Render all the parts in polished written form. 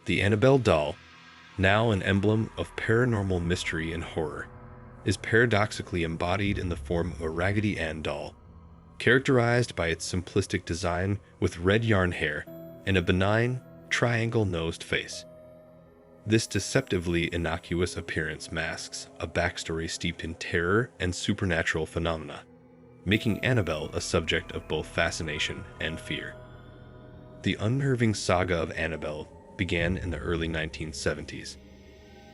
The Annabelle Doll, now an emblem of paranormal mystery and horror, is paradoxically embodied in the form of a Raggedy Ann doll, characterized by its simplistic design with red yarn hair and a benign, triangle-nosed face. This deceptively innocuous appearance masks a backstory steeped in terror and supernatural phenomena, making Annabelle a subject of both fascination and fear. The unnerving saga of Annabelle began in the early 1970s.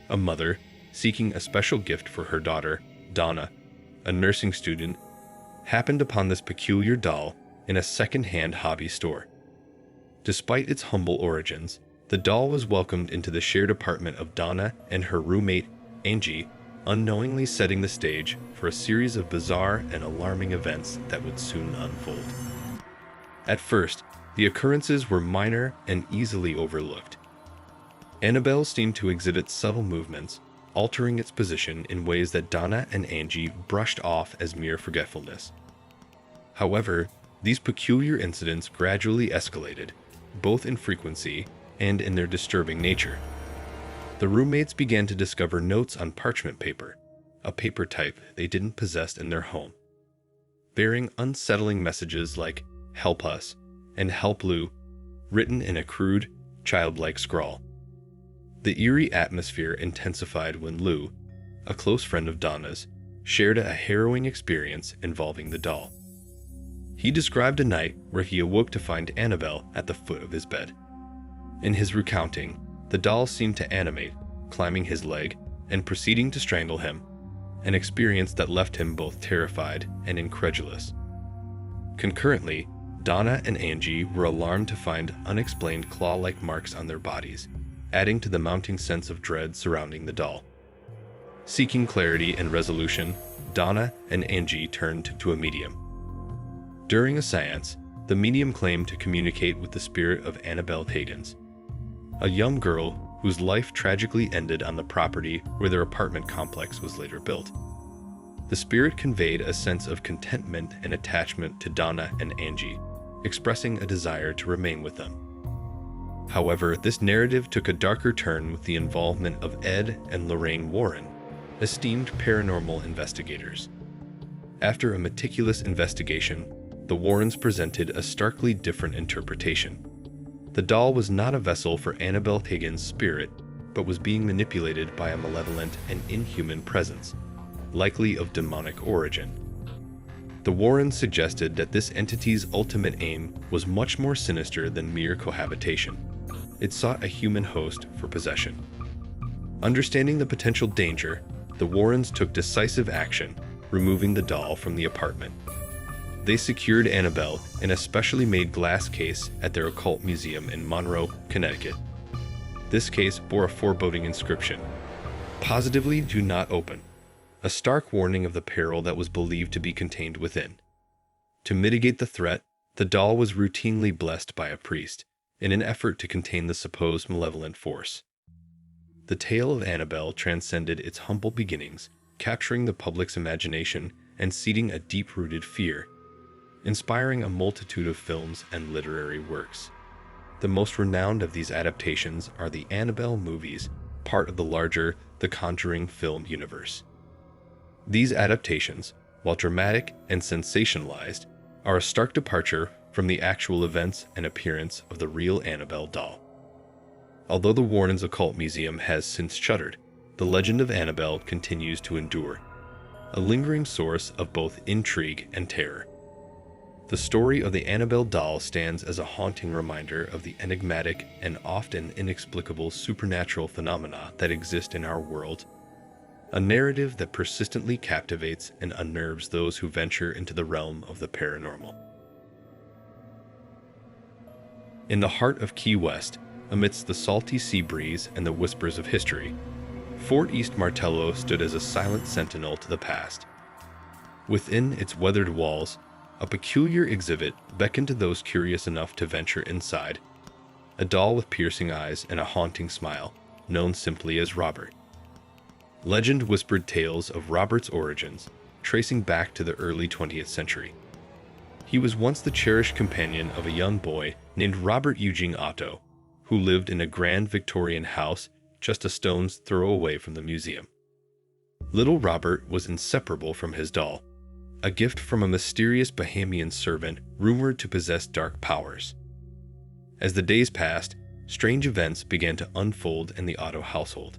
A mother, seeking a special gift for her daughter, Donna, a nursing student, happened upon this peculiar doll in a second-hand hobby store. Despite its humble origins, the doll was welcomed into the shared apartment of Donna and her roommate, Angie, unknowingly setting the stage for a series of bizarre and alarming events that would soon unfold. At first, the occurrences were minor and easily overlooked. Annabelle seemed to exhibit subtle movements, altering its position in ways that Donna and Angie brushed off as mere forgetfulness. However, these peculiar incidents gradually escalated, both in frequency and in their disturbing nature. The roommates began to discover notes on parchment paper, a paper type they didn't possess in their home, bearing unsettling messages like "Help us" and "Help Lou," written in a crude, childlike scrawl. The eerie atmosphere intensified when Lou, a close friend of Donna's, shared a harrowing experience involving the doll. He described a night where he awoke to find Annabelle at the foot of his bed. In his recounting, the doll seemed to animate, climbing his leg and proceeding to strangle him, an experience that left him both terrified and incredulous. Concurrently, Donna and Angie were alarmed to find unexplained claw-like marks on their bodies, adding to the mounting sense of dread surrounding the doll. Seeking clarity and resolution, Donna and Angie turned to a medium. During a seance, the medium claimed to communicate with the spirit of Annabelle Higgins, a young girl whose life tragically ended on the property where their apartment complex was later built. The spirit conveyed a sense of contentment and attachment to Donna and Angie, expressing a desire to remain with them. However, this narrative took a darker turn with the involvement of Ed and Lorraine Warren, esteemed paranormal investigators. After a meticulous investigation, the Warrens presented a starkly different interpretation. The doll was not a vessel for Annabelle Higgins' spirit, but was being manipulated by a malevolent and inhuman presence, likely of demonic origin. The Warrens suggested that this entity's ultimate aim was much more sinister than mere cohabitation. It sought a human host for possession. Understanding the potential danger, the Warrens took decisive action, removing the doll from the apartment. They secured Annabelle in a specially made glass case at their occult museum in Monroe, Connecticut. This case bore a foreboding inscription, "Positively do not open," a stark warning of the peril that was believed to be contained within. To mitigate the threat, the doll was routinely blessed by a priest, in an effort to contain the supposed malevolent force. The tale of Annabelle transcended its humble beginnings, capturing the public's imagination and seeding a deep-rooted fear, inspiring a multitude of films and literary works. The most renowned of these adaptations are the Annabelle movies, part of the larger The Conjuring film universe. These adaptations, while dramatic and sensationalized, are a stark departure from the actual events and appearance of the real Annabelle doll. Although the Warrens Occult Museum has since shuttered, the legend of Annabelle continues to endure, a lingering source of both intrigue and terror. The story of the Annabelle doll stands as a haunting reminder of the enigmatic and often inexplicable supernatural phenomena that exist in our world, a narrative that persistently captivates and unnerves those who venture into the realm of the paranormal. In the heart of Key West, amidst the salty sea breeze and the whispers of history, Fort East Martello stood as a silent sentinel to the past. Within its weathered walls, a peculiar exhibit beckoned to those curious enough to venture inside, a doll with piercing eyes and a haunting smile, known simply as Robert. Legend whispered tales of Robert's origins, tracing back to the early 20th century. He was once the cherished companion of a young boy named Robert Eugene Otto, who lived in a grand Victorian house just a stone's throw away from the museum. Little Robert was inseparable from his doll, a gift from a mysterious Bahamian servant rumored to possess dark powers. As the days passed, strange events began to unfold in the Otto household.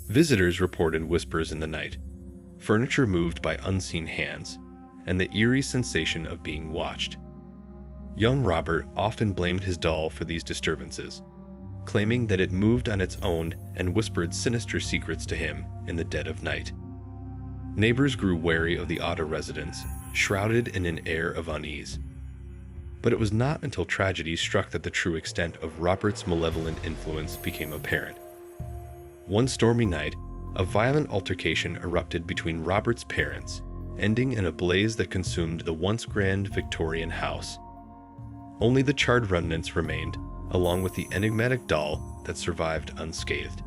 Visitors reported whispers in the night, furniture moved by unseen hands, and the eerie sensation of being watched. Young Robert often blamed his doll for these disturbances, claiming that it moved on its own and whispered sinister secrets to him in the dead of night. Neighbors grew wary of the Otto residence, shrouded in an air of unease. But it was not until tragedy struck that the true extent of Robert's malevolent influence became apparent. One stormy night, a violent altercation erupted between Robert's parents, ending in a blaze that consumed the once grand Victorian house. Only the charred remnants remained, along with the enigmatic doll that survived unscathed.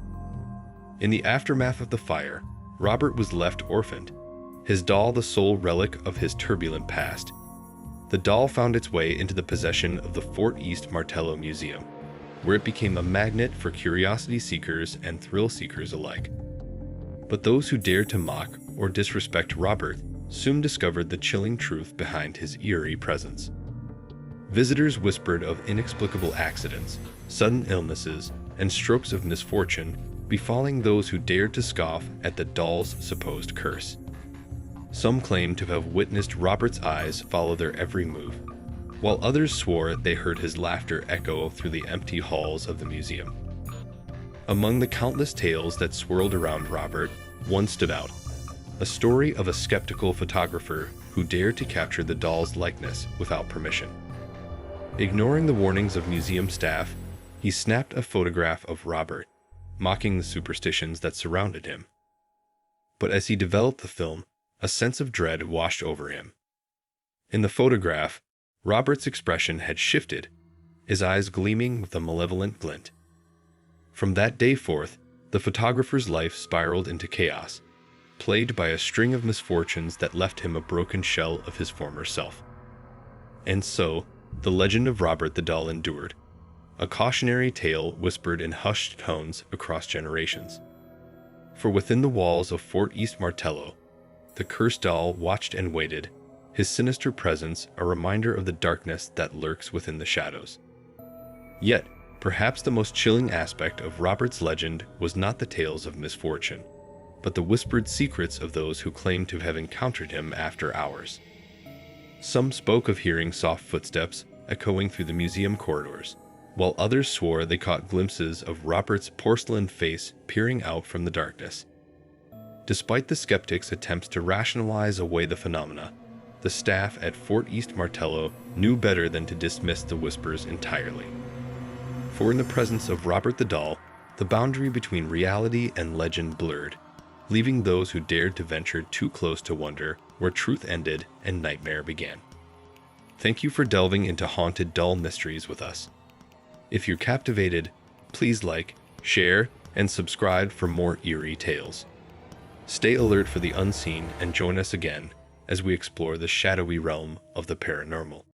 In the aftermath of the fire, Robert was left orphaned, his doll the sole relic of his turbulent past. The doll found its way into the possession of the Fort East Martello Museum, where it became a magnet for curiosity seekers and thrill seekers alike. But those who dared to mock or disrespect Robert soon discovered the chilling truth behind his eerie presence. Visitors whispered of inexplicable accidents, sudden illnesses, and strokes of misfortune befalling those who dared to scoff at the doll's supposed curse. Some claimed to have witnessed Robert's eyes follow their every move, while others swore they heard his laughter echo through the empty halls of the museum. Among the countless tales that swirled around Robert, one stood out, a story of a skeptical photographer who dared to capture the doll's likeness without permission. Ignoring the warnings of museum staff, he snapped a photograph of Robert, mocking the superstitions that surrounded him. But as he developed the film, a sense of dread washed over him. In the photograph, Robert's expression had shifted, his eyes gleaming with a malevolent glint. From that day forth, the photographer's life spiraled into chaos, plagued by a string of misfortunes that left him a broken shell of his former self. And so, the legend of Robert the Doll endured, a cautionary tale whispered in hushed tones across generations. For within the walls of Fort East Martello, the cursed doll watched and waited, his sinister presence a reminder of the darkness that lurks within the shadows. Yet, perhaps the most chilling aspect of Robert's legend was not the tales of misfortune, but the whispered secrets of those who claimed to have encountered him after hours. Some spoke of hearing soft footsteps echoing through the museum corridors, while others swore they caught glimpses of Robert's porcelain face peering out from the darkness. Despite the skeptics' attempts to rationalize away the phenomena, the staff at Fort East Martello knew better than to dismiss the whispers entirely. For in the presence of Robert the Doll, the boundary between reality and legend blurred, leaving those who dared to venture too close to wonder where truth ended and nightmare began. Thank you for delving into haunted doll mysteries with us. If you're captivated, please like, share, and subscribe for more eerie tales. Stay alert for the unseen and join us again as we explore the shadowy realm of the paranormal.